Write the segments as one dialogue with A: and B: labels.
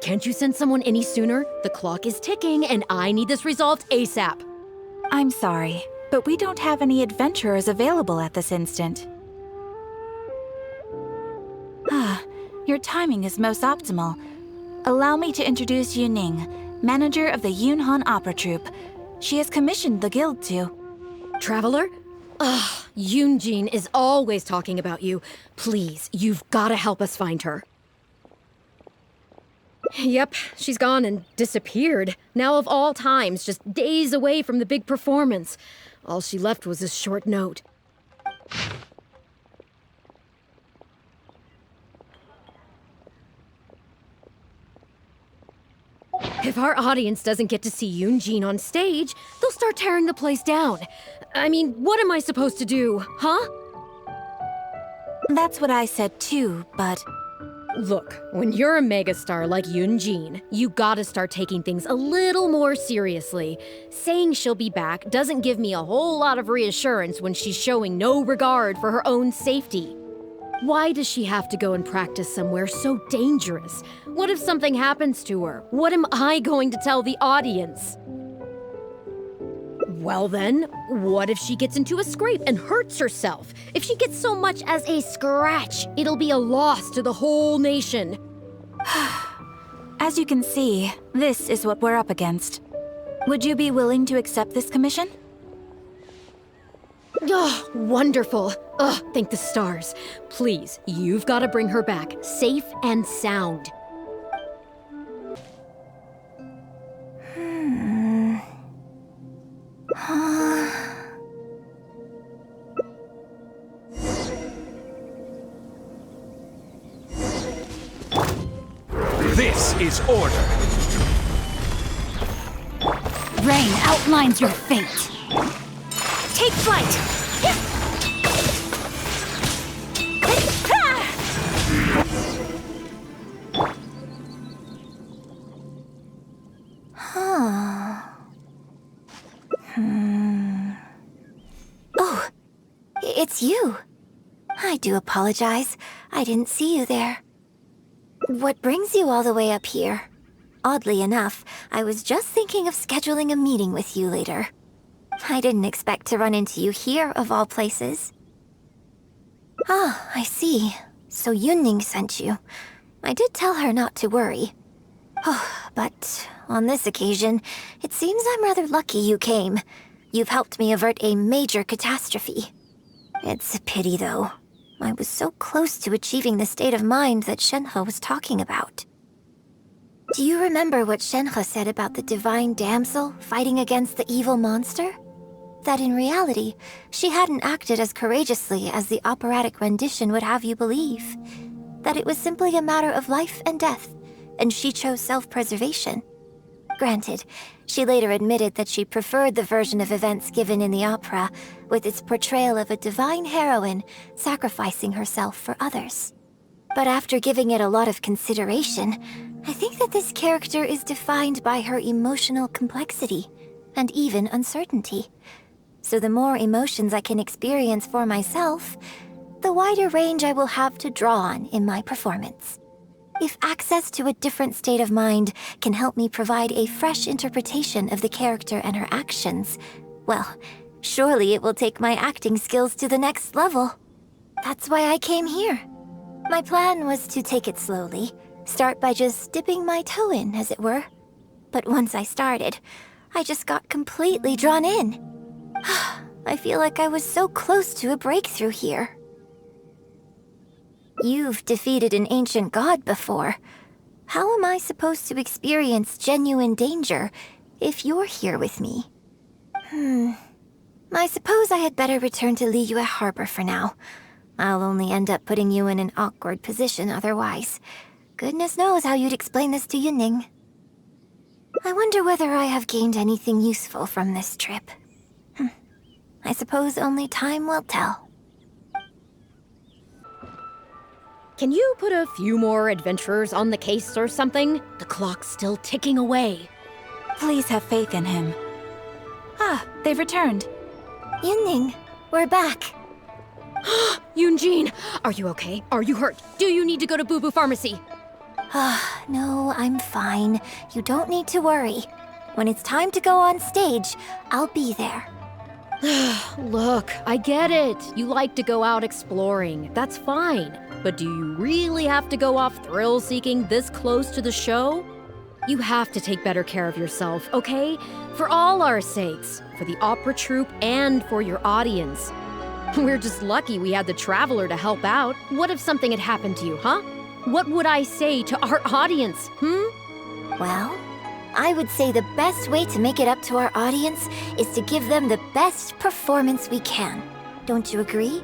A: can't you send someone any sooner? The clock is ticking and I need this resolved ASAP.
B: I'm sorry, but we don't have any adventurers available at this instant. Your timing is most optimal. Allow me to introduce Yuning, manager of the Yunh Han opera troupe. She has commissioned the guild to...
A: Traveler? Ugh, Yoon Jin is always talking about you. Please, you've gotta help us find her. Yep, she's gone and disappeared. Now of all times, just days away from the big performance. All she left was a short note. If our audience doesn't get to see Yoon Jin on stage, they'll start tearing the place down. I mean, what am I supposed to do, huh?
B: That's what I said too, but...
A: Look, when you're a megastar like Yoon Jin, you gotta start taking things a little more seriously. Saying she'll be back doesn't give me a whole lot of reassurance when she's showing no regard for her own safety. Why does she have to go and practice somewhere so dangerous? What if something happens to her? What am I going to tell the audience? Well then, what if she gets into a scrape and hurts herself? If she gets so much as a scratch, it'll be a loss to the whole nation.
B: As you can see, this is what we're up against. Would you be willing to accept this commission?
A: Oh, wonderful. Oh, thank the stars. Please, you've got to bring her back, safe and sound.
C: This is order.
D: Rain outlines your fate. Take flight!
E: Oh, it's you. I do apologize. I didn't see you there. What brings you all the way up here? Oddly enough, I was just thinking of scheduling a meeting with you later. I didn't expect to run into you here, of all places. Ah, I see. So Yuning sent you. I did tell her not to worry. Oh, but on this occasion, it seems I'm rather lucky you came. You've helped me avert a major catastrophe. It's a pity, though. I was so close to achieving the state of mind that Shenhe was talking about. Do you remember what Shenhe said about the divine damsel fighting against the evil monster? That in reality, she hadn't acted as courageously as the operatic rendition would have you believe. That it was simply a matter of life and death, and she chose self-preservation. Granted, she later admitted that she preferred the version of events given in the opera, with its portrayal of a divine heroine sacrificing herself for others. But after giving it a lot of consideration, I think that this character is defined by her emotional complexity, and even uncertainty. So the more emotions I can experience for myself, the wider range I will have to draw on in my performance. If access to a different state of mind can help me provide a fresh interpretation of the character and her actions, well, surely it will take my acting skills to the next level. That's why I came here. My plan was to take it slowly, start by just dipping my toe in, as it were. But once I started, I just got completely drawn in. I feel like I was so close to a breakthrough here. You've defeated an ancient god before. How am I supposed to experience genuine danger if you're here with me? I suppose I had better return to Liyue Harbor for now. I'll only end up putting you in an awkward position otherwise. Goodness knows how you'd explain this to Yuning. I wonder whether I have gained anything useful from this trip. I suppose only time will tell.
A: Can you put a few more adventurers on the case or something? The clock's still ticking away.
B: Please have faith in him. Ah, they've returned.
E: Yuning, we're back.
A: Yoon Jin, are you okay? Are you hurt? Do you need to go to Boo Boo Pharmacy?
E: No, I'm fine. You don't need to worry. When it's time to go on stage, I'll be there.
A: Look, I get it. You like to go out exploring. That's fine. But do you really have to go off thrill-seeking this close to the show? You have to take better care of yourself, okay? For all our sakes. For the opera troupe and for your audience. We're just lucky we had the Traveler to help out. What if something had happened to you, huh? What would I say to our audience,
E: Well, I would say the best way to make it up to our audience is to give them the best performance we can. Don't you agree?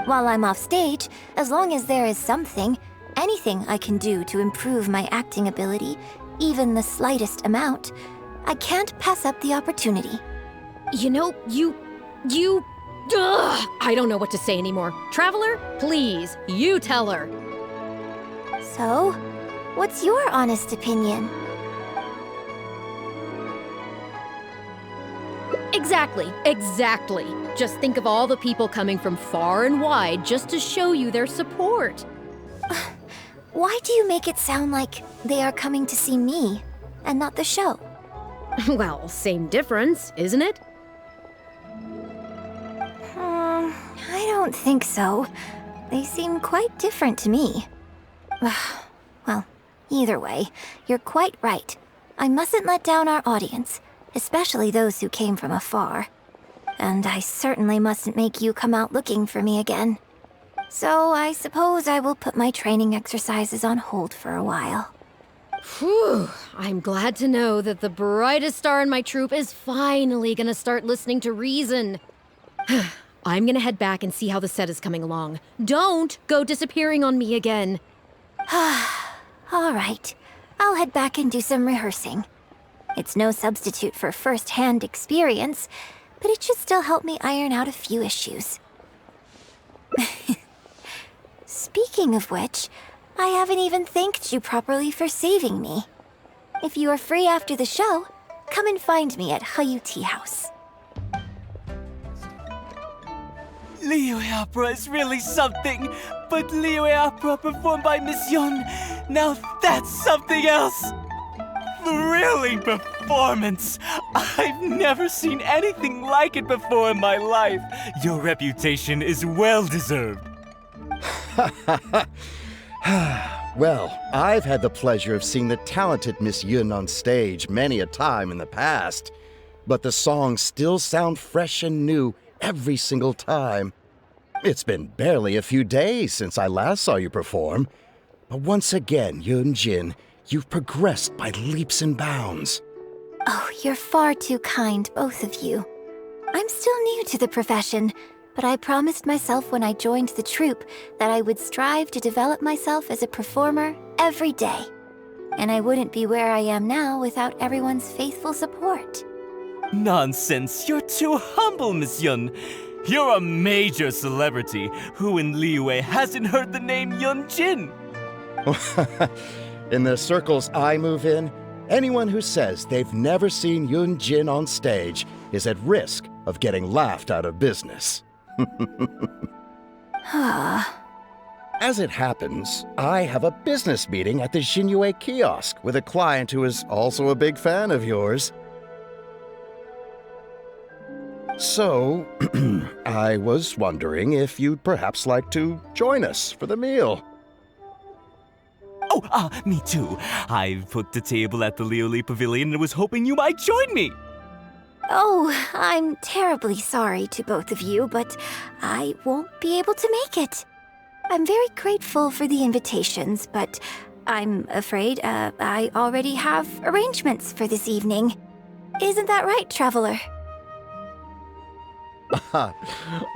E: While I'm off stage, as long as there is something, anything I can do to improve my acting ability, even the slightest amount, I can't pass up the opportunity.
A: You know, Ugh, I don't know what to say anymore. Traveler, please, you tell her.
E: So, what's your honest opinion?
A: Exactly. Just think of all the people coming from far and wide just to show you their support.
E: Why do you make it sound like they are coming to see me and not the show?
A: Well, same difference, isn't it?
E: I don't think so. They seem quite different to me. Well, either way, you're quite right. I mustn't let down our audience, especially those who came from afar. And I certainly mustn't make you come out looking for me again. So I suppose I will put my training exercises on hold for a while.
A: Whew, I'm glad to know that the brightest star in my troupe is finally gonna start listening to reason. I'm gonna head back and see how the set is coming along. Don't go disappearing on me again.
E: All right, I'll head back and do some rehearsing. It's no substitute for first-hand experience, but it should still help me iron out a few issues. Speaking of which, I haven't even thanked you properly for saving me. If you are free after the show, come and find me at Hayu Tea House.
F: Liyue opera is really something, but Liyue opera performed by Miss Yun, now that's something else! Thrilling performance! I've never seen anything like it before in my life. Your reputation is well-deserved.
G: Well, I've had the pleasure of seeing the talented Miss Yun on stage many a time in the past, but the songs still sound fresh and new every single time. It's been barely a few days since I last saw you perform, but once again, Yuan Jin, you've progressed by leaps and bounds.
E: Oh, you're far too kind, both of you. I'm still new to the profession, but I promised myself when I joined the troupe that I would strive to develop myself as a performer every day. And I wouldn't be where I am now without everyone's faithful support.
F: Nonsense, you're too humble, Miss Yun. You're a major celebrity. Who in Liyue hasn't heard the name Yun Jin?
G: In the circles I move in, anyone who says they've never seen Yun Jin on stage is at risk of getting laughed out of business. As it happens, I have a business meeting at the Xinyue kiosk with a client who is also a big fan of yours. So, I was wondering if you'd perhaps like to join us for the meal.
F: Oh, me too. I booked a table at the Lioli Pavilion and was hoping you might join me.
E: Oh, I'm terribly sorry to both of you, but I won't be able to make it. I'm very grateful for the invitations, but I'm afraid I already have arrangements for this evening. Isn't that right, Traveler?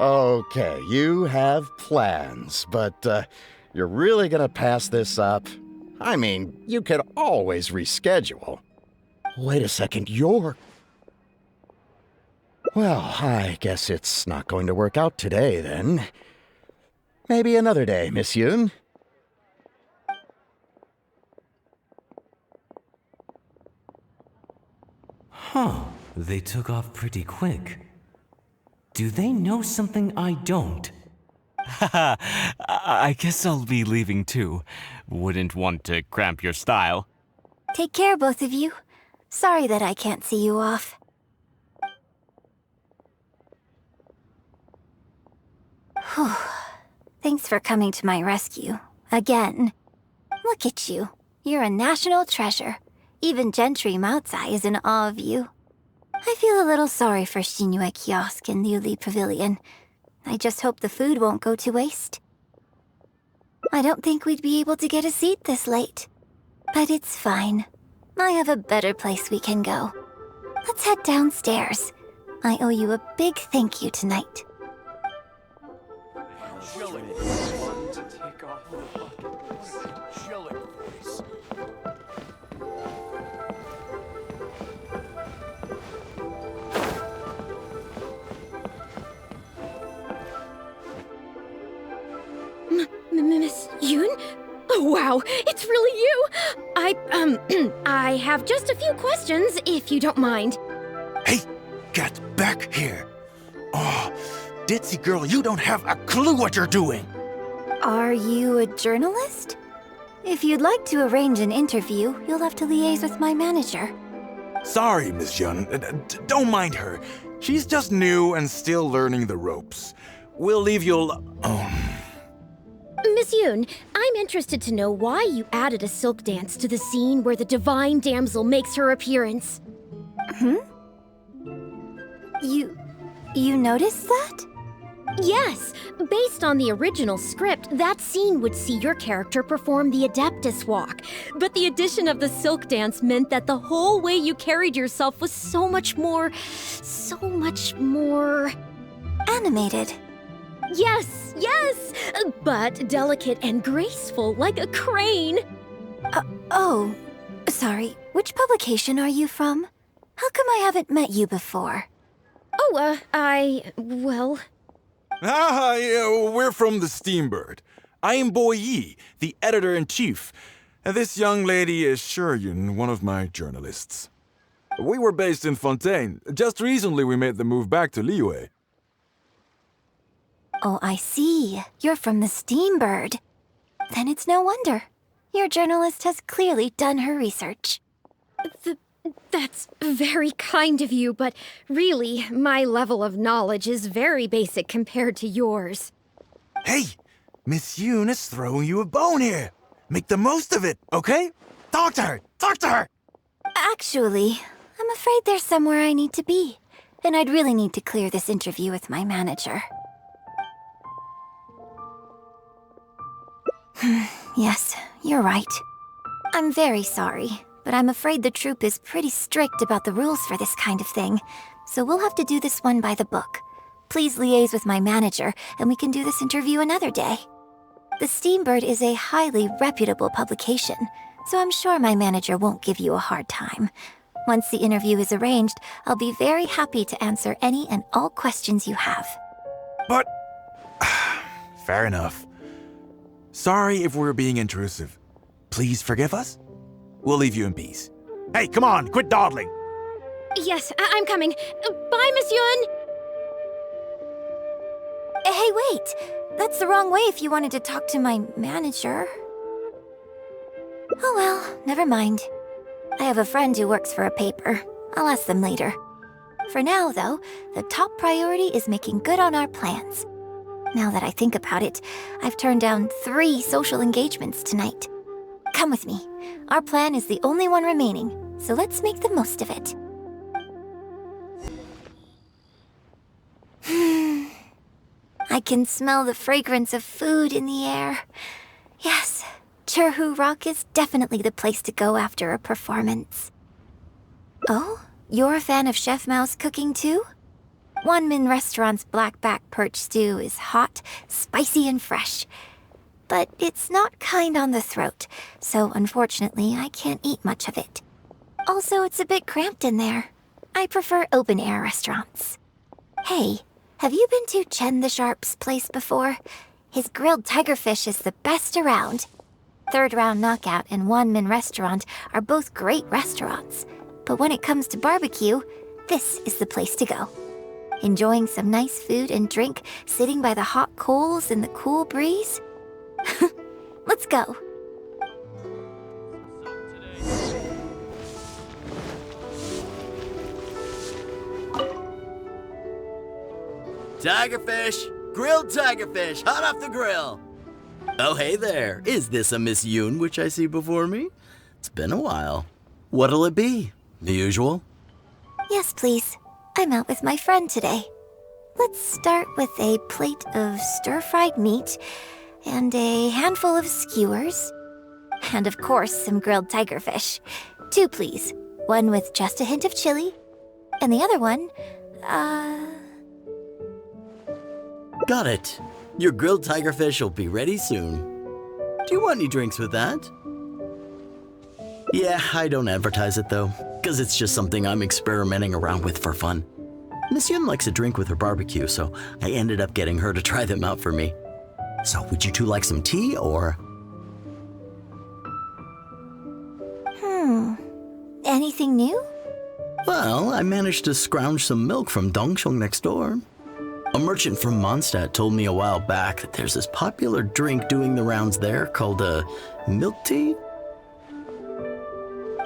G: Okay, you have plans, but you're really gonna pass this up? I mean, you could always reschedule. Wait a second, you're... Well, I guess it's not going to work out today, then. Maybe another day, Miss Yun.
F: Huh, they took off pretty quick. Do they know something I don't? Haha, I guess I'll be leaving too. Wouldn't want to cramp your style.
E: Take care, both of you. Sorry that I can't see you off. Whew. Thanks for coming to my rescue. Again. Look at you. You're a national treasure. Even Gentry Maotsai is in awe of you. I feel a little sorry for Xinyue Kiosk and Liuli Pavilion. I just hope the food won't go to waste. I don't think we'd be able to get a seat this late. But it's fine. I have a better place we can go. Let's head downstairs. I owe you a big thank you tonight.
A: Miss Yoon? Oh, wow, it's really you! I have just a few questions, if you don't mind.
C: Hey, get back here. Oh, ditzy girl, you don't have a clue what you're doing.
E: Are you a journalist? If you'd like to arrange an interview, you'll have to liaise with my manager.
C: Sorry, Miss Yun. Don't mind her. She's just new and still learning the ropes. We'll leave you
A: Miss Yoon, I'm interested to know why you added a silk dance to the scene where the divine damsel makes her appearance.
E: You noticed that?
A: Yes, based on the original script, that scene would see your character perform the Adeptus Walk. But the addition of the silk dance meant that the whole way you carried yourself was so much more...
E: Animated.
A: Yes, but delicate and graceful, like a crane.
E: Oh, sorry. Which publication are you from? How come I haven't met you before?
C: we're from the Steambird. I am Bo Yi, the editor-in-chief. This young lady is Shuyun, one of my journalists. We were based in Fontaine. Just recently we made the move back to Liyue.
E: Oh, I see. You're from the Steambird. Then it's no wonder. Your journalist has clearly done her research.
A: That's very kind of you, but really, my level of knowledge is very basic compared to yours.
C: Hey, Miss Yoon is throwing you a bone here. Make the most of it, okay? Talk to her!
E: Actually, I'm afraid there's somewhere I need to be, and I'd really need to clear this interview with my manager. Yes, you're right. I'm very sorry, but I'm afraid the troupe is pretty strict about the rules for this kind of thing, so we'll have to do this one by the book. Please liaise with my manager, and we can do this interview another day. The Steambird is a highly reputable publication, so I'm sure my manager won't give you a hard time. Once the interview is arranged, I'll be very happy to answer any and all questions you have.
C: But... fair enough. Sorry if we're being intrusive. Please forgive us. We'll leave you in peace. Hey, come on, quit dawdling.
A: Yes, I'm coming. Bye, Miss Yun!
E: Hey, wait! That's the wrong way if you wanted to talk to my manager. Oh well, never mind. I have a friend who works for a paper. I'll ask them later. For now, though, the top priority is making good on our plans. Now that I think about it, I've turned down 3 social engagements tonight. Come with me. Our plan is the only one remaining, so let's make the most of it. I can smell the fragrance of food in the air. Yes, Churhu Rock is definitely the place to go after a performance. Oh, you're a fan of Chef Mao's cooking too? Wanmin Restaurant's blackback perch stew is hot, spicy, and fresh. But it's not kind on the throat, so unfortunately I can't eat much of it. Also, it's a bit cramped in there. I prefer open-air restaurants. Hey, have you been to Chen the Sharp's place before? His grilled tigerfish is the best around. Third Round Knockout and Wanmin Restaurant are both great restaurants. But when it comes to barbecue, this is the place to go. enjoying some nice food and drink, sitting by the hot coals in the cool breeze? Let's go.
H: Tigerfish! Grilled tigerfish, hot off the grill! Oh, hey there. Is this a Miss Yoon which I see before me? It's been a while. What'll it be? The usual?
E: Yes, please. I'm out with my friend today. Let's start with a plate of stir-fried meat and a handful of skewers. And of course, some grilled tigerfish. 2, please. One with just a hint of chili. And the other one,
H: Got it. Your grilled tigerfish will be ready soon. Do you want any drinks with that? Yeah, I don't advertise it though, because it's just something I'm experimenting around with for fun. Miss Yun likes a drink with her barbecue, so I ended up getting her to try them out for me. So would you two like some tea, or?
E: Anything new?
H: Well, I managed to scrounge some milk from Dongsheng next door. A merchant from Mondstadt told me a while back that there's this popular drink doing the rounds there called milk tea.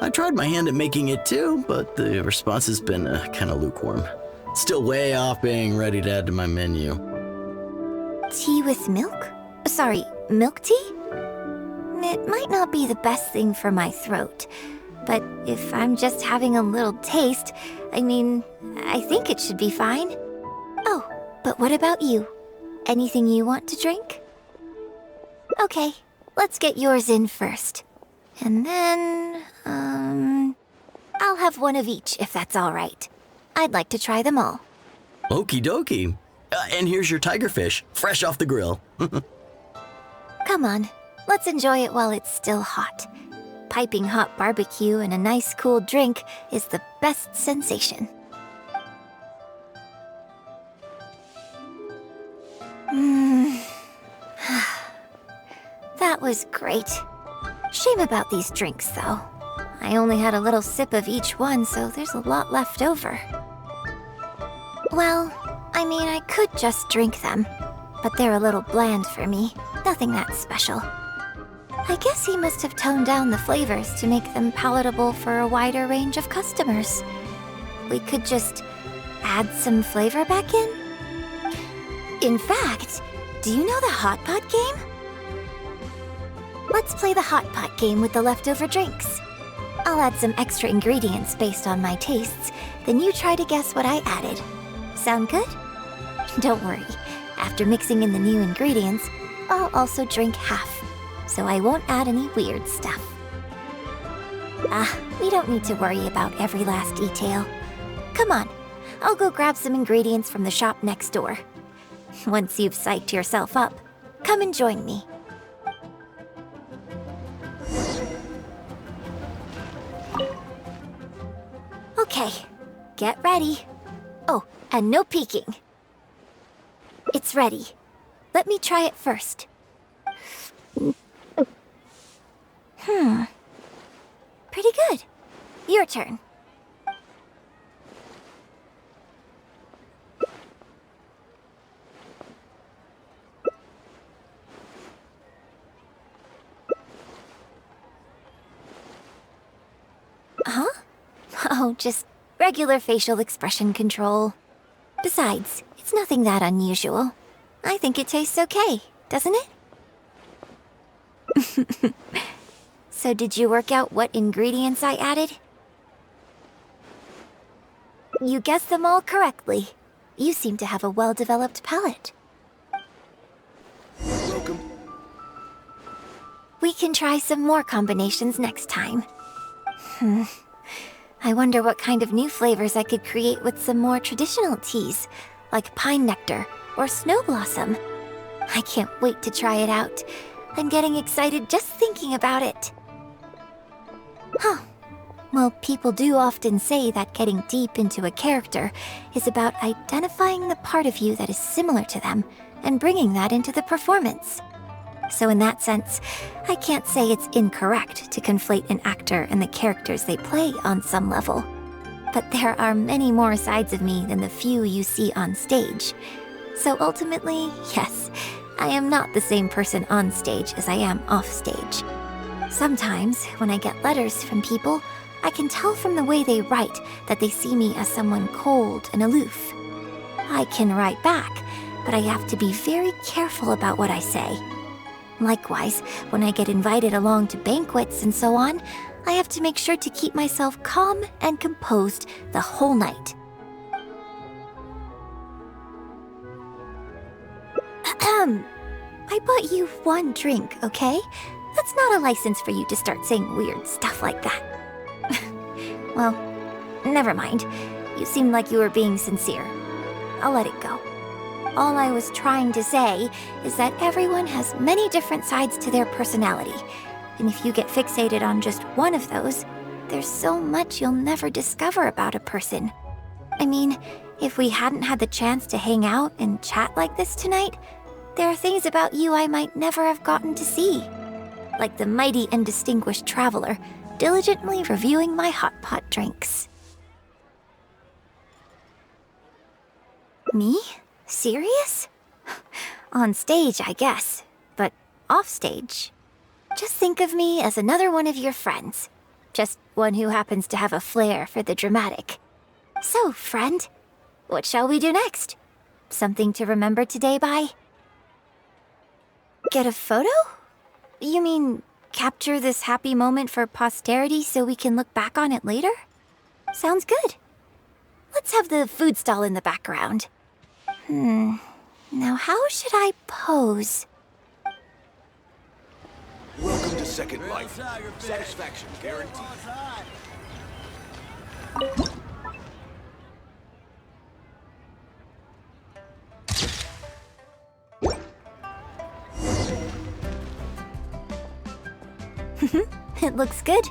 H: I tried my hand at making it too, but the response has been kind of lukewarm. Still way off being ready to add to my menu.
E: Tea with milk? Sorry, milk tea? It might not be the best thing for my throat, but if I'm just having a little taste, I think it should be fine. Oh, but what about you? Anything you want to drink? Okay, let's get yours in first. And then, I'll have one of each if that's all right. I'd like to try them all.
H: Okie dokie. And here's your tigerfish, fresh off the grill.
E: Come on, let's enjoy it while it's still hot. Piping hot barbecue and a nice cool drink is the best sensation. That was great. Shame about these drinks, though. I only had a little sip of each one, so there's a lot left over. Well, I could just drink them, but they're a little bland for me. Nothing that special. I guess he must have toned down the flavors to make them palatable for a wider range of customers. We could just add some flavor back in? In fact, do you know the hot pot game? Let's play the hot pot game with the leftover drinks. I'll add some extra ingredients based on my tastes, then you try to guess what I added. Sound good? Don't worry, after mixing in the new ingredients, I'll also drink half, so I won't add any weird stuff. We don't need to worry about every last detail. Come on, I'll go grab some ingredients from the shop next door. Once you've psyched yourself up, come and join me. Okay, get ready. Oh, and no peeking. It's ready. Let me try it first. Pretty good. Your turn. Huh? Oh, just regular facial expression control. Besides, it's nothing that unusual. I think it tastes okay, doesn't it? So did you work out what ingredients I added? You guessed them all correctly. You seem to have a well-developed palate.
G: Welcome.
E: We can try some more combinations next time. I wonder what kind of new flavors I could create with some more traditional teas, like pine nectar or snow blossom. I can't wait to try it out. I'm getting excited just thinking about it. Well, people do often say that getting deep into a character is about identifying the part of you that is similar to them and bringing that into the performance. So in that sense, I can't say it's incorrect to conflate an actor and the characters they play on some level. But there are many more sides of me than the few you see on stage. So ultimately, yes, I am not the same person on stage as I am off stage. Sometimes, when I get letters from people, I can tell from the way they write that they see me as someone cold and aloof. I can write back, but I have to be very careful about what I say. Likewise, when I get invited along to banquets and so on, I have to make sure to keep myself calm and composed the whole night. I bought you one drink, okay? That's not a license for you to start saying weird stuff like that. Well, never mind. You seemed like you were being sincere. I'll let it go. All I was trying to say is that everyone has many different sides to their personality. And if you get fixated on just one of those, there's so much you'll never discover about a person. I mean, if we hadn't had the chance to hang out and chat like this tonight, there are things about you I might never have gotten to see. Like the mighty and distinguished traveler, diligently reviewing my hot pot drinks. Me? Serious? On stage, I guess. But off stage? Just think of me as another one of your friends. Just one who happens to have a flair for the dramatic. So, friend, what shall we do next? Something to remember today by? Get a photo? You mean capture this happy moment for posterity so we can look back on it later? Sounds good. Let's have the food stall in the background. Now how should I pose?
I: Welcome to Second Life. Satisfaction guaranteed.
E: It looks good.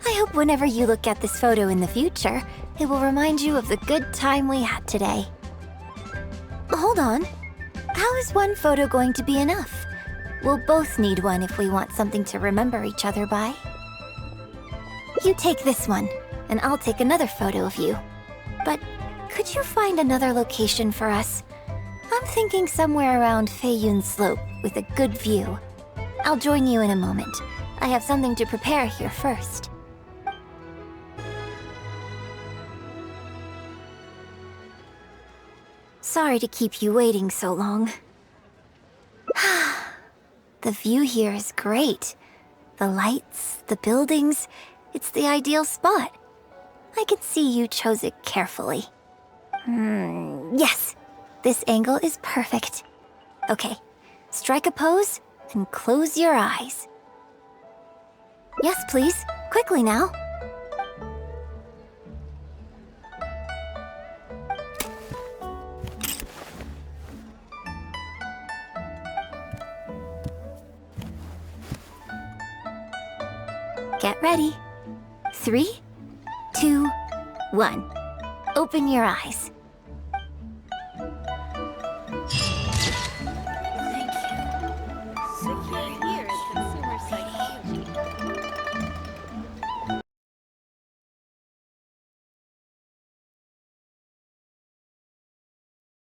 E: I hope whenever you look at this photo in the future, it will remind you of the good time we had today. Hold on. How is one photo going to be enough? We'll both need one if we want something to remember each other by. You take this one, and I'll take another photo of you. But could you find another location for us? I'm thinking somewhere around Feiyun Slope with a good view. I'll join you in a moment. I have something to prepare here first. Sorry to keep you waiting so long. The view here is great. The lights, the buildings, it's the ideal spot. I can see you chose it carefully. Yes, this angle is perfect. Okay, strike a pose and close your eyes. Yes, please. Quickly now. Get ready. 3, 2, 1. Open your eyes.